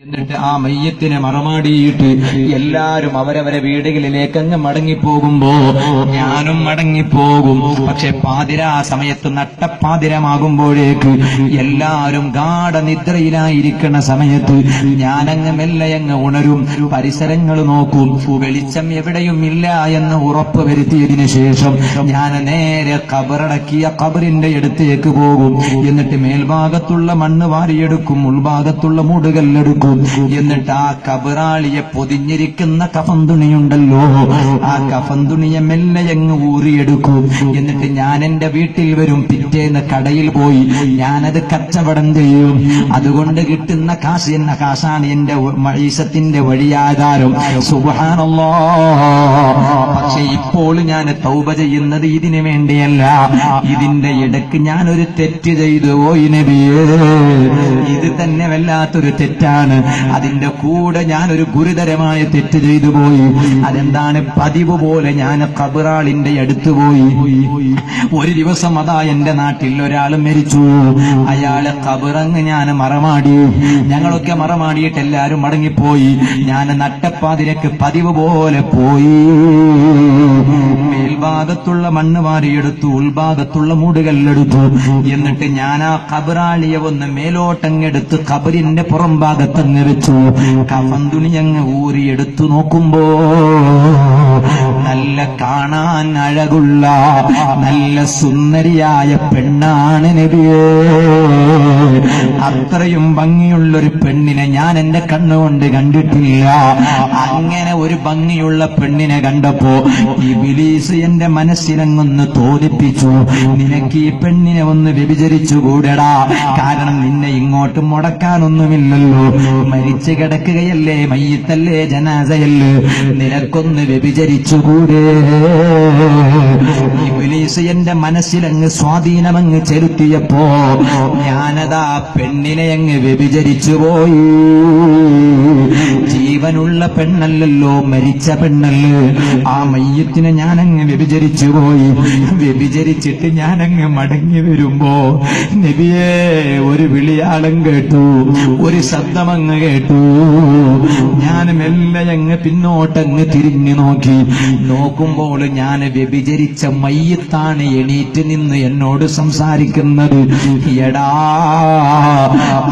എന്നിട്ട് ആ മയ്യത്തിനെ മറമാടിയിട്ട് എല്ലാരും അവരവരെ വീടുകളിലേക്ക് അങ്ങ് മടങ്ങിപ്പോകുമ്പോ ഞാനും മടങ്ങിപ്പോകും. പക്ഷെ പാതിരാ സമയത്ത് നട്ടപ്പാതിരമാകുമ്പോഴേക്ക് എല്ലാരും ഗാഠനിദ്രയിലായിരിക്കുന്ന സമയത്ത് ഞാനങ്ങ് മെല്ലയങ്ങ് ഉണരും. പരിസരങ്ങൾ നോക്കും, വെളിച്ചം എവിടെയും ഇല്ല എന്ന് ഉറപ്പ് വരുത്തിയതിനു ശേഷം ഞാൻ നേരെ ഖബറടക്കിയ ഖബറിന്റെ അടുത്തേക്ക് പോകും. എന്നിട്ട് മേൽഭാഗത്തുള്ള മണ്ണ് വാരിയെടുക്കും, ഉൾഭാഗത്തുള്ള മൂടുകല്ലെടുക്കും. എന്നിട്ട് ആ കബറാളിയെ പൊതിഞ്ഞിരിക്കുന്ന കഫൻ തുണിയുണ്ടല്ലോ, ആ കഫൻ തുണിയെ മെല്ലയങ്ങ് ഊറിയെടുക്കും. എന്നിട്ട് ഞാൻ എന്റെ വീട്ടിൽ വരും. പിറ്റേന്ന് കടയിൽ പോയി ഞാനത് കച്ചവടം ചെയ്യും. അതുകൊണ്ട് കിട്ടുന്ന കാശ് എന്ന കാശാണ് എന്റെ മഈസത്തിന്റെ വഴിയാധാരം. സുബ്ഹാനല്ലാഹ്. പക്ഷെ ഇപ്പോൾ ഞാൻ തൗബ ചെയ്യുന്നത് ഇതിനു വേണ്ടിയല്ല. ഇതിന്റെ ഇടയ്ക്ക് ഞാനൊരു തെറ്റ് ചെയ്തു പോയി നബിയേ, ഇത് തന്നെ വല്ലാത്തൊരു തെറ്റാണ്. അതിന്റെ കൂടെ ഞാനൊരു ഗുരുതരമായ തെറ്റ് ചെയ്തു പോയി. അതെന്താണ്? പതിവ് പോലെ ഞാൻ ഖബറാളിന്റെ അടുത്ത് പോയി. ഒരു ദിവസം അതാ എന്റെ നാട്ടിൽ ഒരാൾ മരിച്ചു. അയാളെ ഖബറങ്ങ് ഞാൻ മറമാടി. ഞങ്ങളൊക്കെ മറമാടിയിട്ട് എല്ലാരും മടങ്ങിപ്പോയി. ഞാൻ നട്ടപ്പാതിരക്ക് പതിവ് പോലെ പോയി. മേൽഭാഗത്തുള്ള മണ്ണ് വാരിയെടുത്തു, ഉൾഭാഗത്തുള്ള മൂടുകല്ലെടുത്തു. എന്നിട്ട് ഞാൻ ആ ഖബറാളിയെ ഒന്ന് മേലോട്ടങ്ങെടുത്ത് ഖബറിന്റെ പുറം ഭാഗത്തങ്ങ് വെച്ചു. കഫൻ തുണിയങ്ങ് ഊരിയെടുത്തു നോക്കുമ്പോ നല്ല കാണാൻ അഴകുള്ള നല്ല സുന്ദരിയായ പെണ്ണാണ് നബിയേ. അത്രയും ഭംഗിയുള്ളൊരു പെണ്ണിനെ ഞാൻ എന്റെ കണ്ണുകൊണ്ട് കണ്ടിട്ടില്ല. അങ്ങനെ ഒരു ഭംഗിയുള്ള പെണ്ണിനെ കണ്ടപ്പോ ഇബ്ലീസ് എന്റെ മനസ്സിലങ്ങൊന്ന് തോന്നിപ്പിച്ചു, നിനക്ക് ഈ പെണ്ണിനെ ഒന്ന് വ്യഭിചരിച്ചുകൂടെടാ. കാരണം നിന്നെ ഇങ്ങോട്ട് മുടക്കാനൊന്നുമില്ലല്ലോ, മരിച്ചു കിടക്കുകയല്ലേ, മയ്യിത്തല്ലേ, ജനാസയല്ലേ, നിനക്കൊന്ന് വ്യഭിചരിച്ചുകൂടെ. ഇബ്ലീസ് എന്റെ മനസ്സിലങ്ങ് സ്വാധീനമങ്ങ് ചെലുത്തിയപ്പോ ഞാനതാ പെണ്ണിനെ അങ്ങ് വ്യഭിചരിച്ചു പോയി. ജീവനുള്ള പെണ്ണല്ലല്ലോ, മരിച്ച പെണ്ണല്ലേ. ആ മയ്യത്തിനെ ഞാനങ്ങ് വ്യഭിചരിച്ചു പോയി. വ്യഭിചരിച്ചിട്ട് ഞാനങ്ങ് മടങ്ങി വരുമ്പോ നബിയേ ഒരു വിളിയാളം കേട്ടു, ഒരു ശബ്ദമങ്ങ് കേട്ടു. ഞാൻ മെല്ലെ അങ്ങ് പിന്നോട്ടങ്ങ് തിരിഞ്ഞു നോക്കി. നോക്കുമ്പോൾ ഞാൻ വ്യഭിചരിച്ച മയ്യത്താണ് എണീറ്റ് നിന്ന് എന്നോട് സംസാരിക്കുന്നത്. എടാ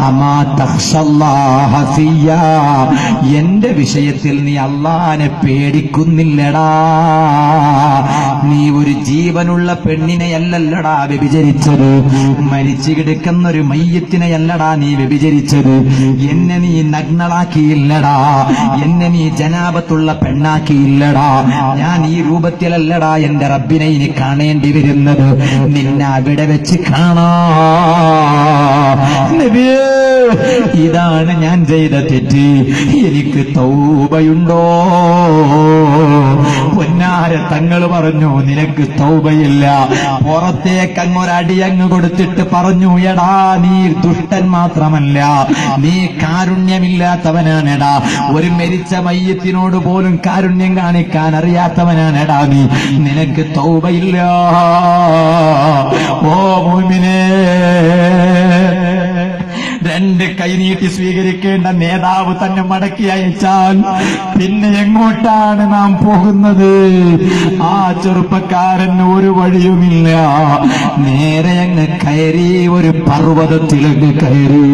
അമാ തഖ്ശല്ലാഹ ഫിയ്യാ, എന്റെ വിഷയത്തിൽ നീ അല്ലാഹനെ പേടിക്കുന്നില്ലടാ. നീ ഒരു ജീവനുള്ള പെണ്ണിനെയല്ലല്ലടാ വ്യഭിചരിച്ചത്, മരിച്ചു കിടക്കുന്ന ഒരു മയ്യത്തിനെയല്ലടാ നീ വ്യഭിചരിച്ചത്. എന്നെ നീ നഗ്നളാക്കിയില്ലടാ, എന്നെ നീ ജനാബത്തുള്ള പെണ്ണാക്കിയില്ലടാ. ഞാൻ ഈ രൂപത്തിലല്ലടാ എന്റെ റബ്ബിനെ ഇനി കാണേണ്ടി വരുന്നത്, നിന്നെ അവിടെ വെച്ച് കാണാ. നബിയേ ഇതാണ് ഞാൻ ചെയ്ത തെറ്റ്, എനിക്ക് തൗബയുണ്ടോ? പൊന്നാര തങ്ങൾ പറഞ്ഞു, നിനക്ക് തൗബയില്ല. പുറത്തേക്ക് അങ്ങൊരടിയങ്ങ് കൊടുത്തിട്ട് പറഞ്ഞു, എടാ നീ ദുഷ്ടൻ മാത്രമല്ല, നീ കാരുണ്യമില്ലാത്തവനാണെടാ. ഒരു മരിച്ച മയ്യത്തിനോട് പോലും കാരുണ്യം കാണിക്കാൻ അറിയാത്തവനാണെടാ നീ, നിനക്ക് തൗബയില്ല. ഓ മുഅ്മിനേ, രണ്ട് കൈനീട്ടി സ്വീകരിക്കേണ്ട നേതാവ് തന്നെ മടക്കി അയച്ചാൽ പിന്നെ എങ്ങോട്ടാണ് നാം പോകുന്നത്? ആ ചെറുപ്പക്കാരന് ഒരു വഴിയുമില്ല. നേരെ അങ്ങ് കയറി ഒരു പർവ്വതത്തിലങ്ങ് കയറി.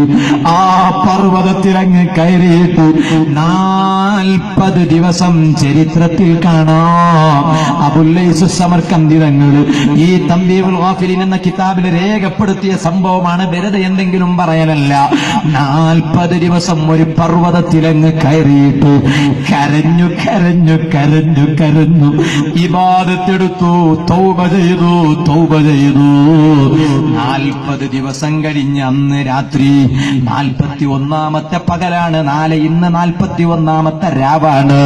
ആ പർവ്വതത്തിലങ്ങ് കയറിയിട്ട് 40 ദിവസം ചരിത്രത്തിൽ കാണാം. അബുല്ലൈസ് സമർക്കന്ദി തങ്ങൾ ഈ തംബീഹുൽ ഗാഫിലീൻ എന്ന കിതാബിൽ രേഖപ്പെടുത്തിയ സംഭവമാണ്, വെറുതെ എന്തെങ്കിലും പറയലല്ല. 40 ദിവസം ഒരു പർവ്വതത്തിലങ്ങ് കയറിയിട്ട് കരഞ്ഞു കരഞ്ഞു കരഞ്ഞു കരഞ്ഞു ഇബാദത്തെടുത്തു, തൗബ ചെയ്തു, തൗബ ചെയ്തു. 40 ദിവസം കഴിഞ്ഞ് അന്ന് രാത്രി 41ാമത്തെ പകലാണ്. ഇന്ന് 41ാമത്തെ രാവാണ്.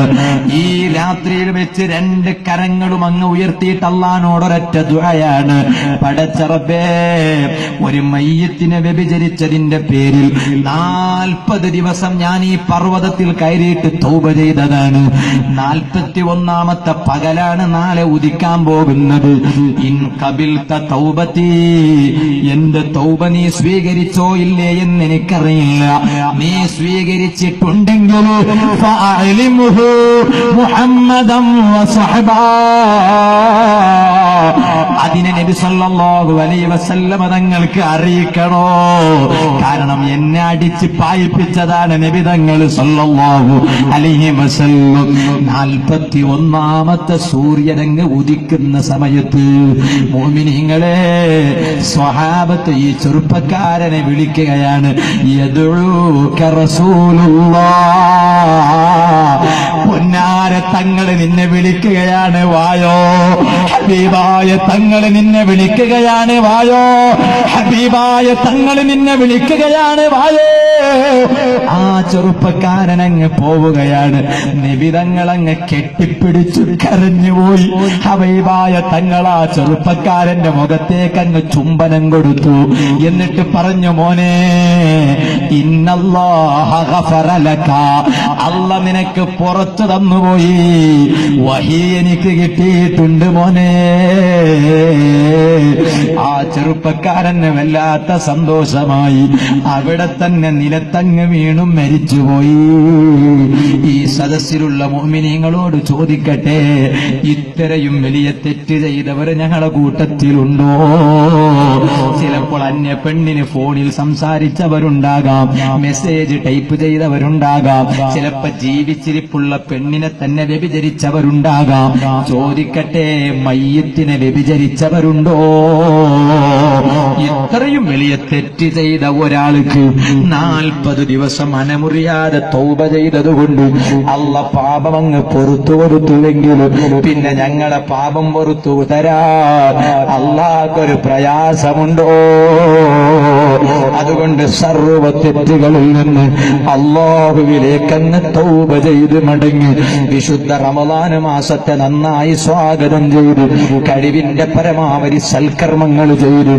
ഈ രാത്രിയിൽ വെച്ച് 2 കരങ്ങളും അങ്ങ് ഉയർത്തിയിട്ട് അല്ലാഹുവോടൊരൊറ്റ ദുആയാണ്, പടച്ച റബ്ബേ ഒരു മയ്യത്തിനെ വ്യഭിചരിച്ചതിന്റെ പേരിൽ എങ്കിൽ 40 ദിവസം ഞാൻ ഈ പർവ്വതത്തിൽ കയറിയിട്ട് തൗബ ചെയ്തതാണ്. 41ാമത്തെ പകലാണ് നാളെ ഉദിക്കാൻ പോകുന്നത്. ഇൻ ഖബിൽത തൗബതി, എന്റെ തൗബ നീ സ്വീകരിച്ചോ ഇല്ലേ എന്ന് എനിക്കറിയില്ല. നീ സ്വീകരിച്ചിട്ടുണ്ടെങ്കിൽ ഫഅലിമുഹു മുഹമ്മദൻ വസഹബാ, അതിനെ നബി സല്ലല്ലാഹു അലൈഹി വസല്ലമ തങ്ങൾക്ക് അറിയിക്കണോ? കാരണം എന്നെ അടിച്ച് പായിപ്പിച്ചതാണ് നബി തങ്ങൾ സല്ലല്ലാഹു അലൈഹി വസല്ലം. 41ാമത്തെ സൂര്യനങ്ങ് ഉദിക്കുന്ന സമയത്ത് മുഅ്മിനീങ്ങളെ, സ്വഹാബത്ത് ഈ ചെറുപ്പക്കാരനെ വിളിക്കുകയാണ്. യദൂക റസൂലുള്ളാഹ്, പൊന്നാര തങ്ങൾ നിന്നെ വിളിക്കുകയാണ്, വായോ. ഹബീബായ തങ്ങൾ നിന്നെ വിളിക്കുകയാണ്, വായോ. ഹബീബായ തങ്ങൾ നിന്നെ വിളിക്കുകയാണ്, വായോ. ആ ചെറുപ്പക്കാരനങ്ങ് പോവുകയാണ്. നിബിതങ്ങളങ്ങ് കെട്ടിപ്പിടിച്ചു കരഞ്ഞുപോയി. ഹബീബായ തങ്ങൾ ആ ചെറുപ്പക്കാരന്റെ മുഖത്തേക്ക് അങ്ങ് ചുംബനം കൊടുത്തു. എന്നിട്ട് പറഞ്ഞു, മോനെ, ഇന്നല്ലാഹ ഗഫറ ലക, അല്ല നിനക്ക് പുറത്തു തന്നുപോയി. വഹി എനിക്ക് കിട്ടിയിട്ടുണ്ട് മോനെ. ആ ചെറുപ്പക്കാരന് വല്ലാത്ത സന്തോഷമായി. അവിടെ തന്നെ നിലത്തങ്ങ് വീണും മരിച്ചുപോയി. ഈ സദസ്സിലുള്ള മുഅ്മിനീങ്ങളോട് ചോദിക്കട്ടെ, ഇത്രയും വലിയ തെറ്റ് ചെയ്തവർ ഞങ്ങളുടെ കൂട്ടത്തിലുണ്ടോ? ചിലപ്പോൾ അന്യ പെണ്ണിന് ഫോണിൽ സംസാരിച്ചവരുണ്ടാകാം, മെസ്സേജ് ടൈപ്പ് ചെയ്തവരുണ്ടാകാം, ചിലപ്പോൾ ജീവിച്ചിരിപ്പുള്ള പെണ്ണിനെ തന്നെ വ്യഭിചരിച്ചവരുണ്ടാകാം. ചോദിക്കട്ടെ, മയ്യത്തിനെ വ്യഭിചരിച്ചവരുണ്ടോ? ഇത്രയും വലിയ തെറ്റ് ചെയ്ത ഒരാൾക്ക് 40 ദിവസം അനമുറിയാതെ തൗബ ചെയ്തതുകൊണ്ട് അല്ല പാപമങ്ങ് പൊറുത്തു കൊടുത്തുവെങ്കിൽ പിന്നെ ഞങ്ങളെ പാപം പൊറുത്തു തരാൻ അല്ലാഹ്ക്കൊരു പ്രയാസമുണ്ടോ? അതുകൊണ്ട് സർവ്വ തെറ്റുകളിൽ നിന്ന് അല്ലാഹുവിലേക്കങ്ങ് തൗബ ചെയ്ത് മടങ്ങി വിശുദ്ധ റമളാൻ മാസത്തെ നന്നായി സ്വാഗതം ചെയ്ത് കഴിവിന്റെ പരമാവധി സൽക്കർമ്മങ്ങൾ ചെയ്ത്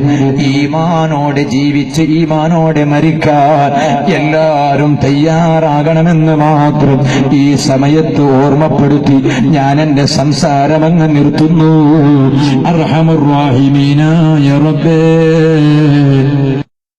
ഈമാനോടെ ജീവിച്ച് ഈമാനോടെ മരിക്കാൻ എല്ലാവരും തയ്യാറാകണമെന്ന് മാത്രം ഈ സമയത്ത് ഓർമ്മപ്പെടുത്തി ഞാൻ എന്റെ സംസാരമങ്ങ് നിർത്തുന്നു. അർഹമുർ റഹീമീനായ റബ്ബേ.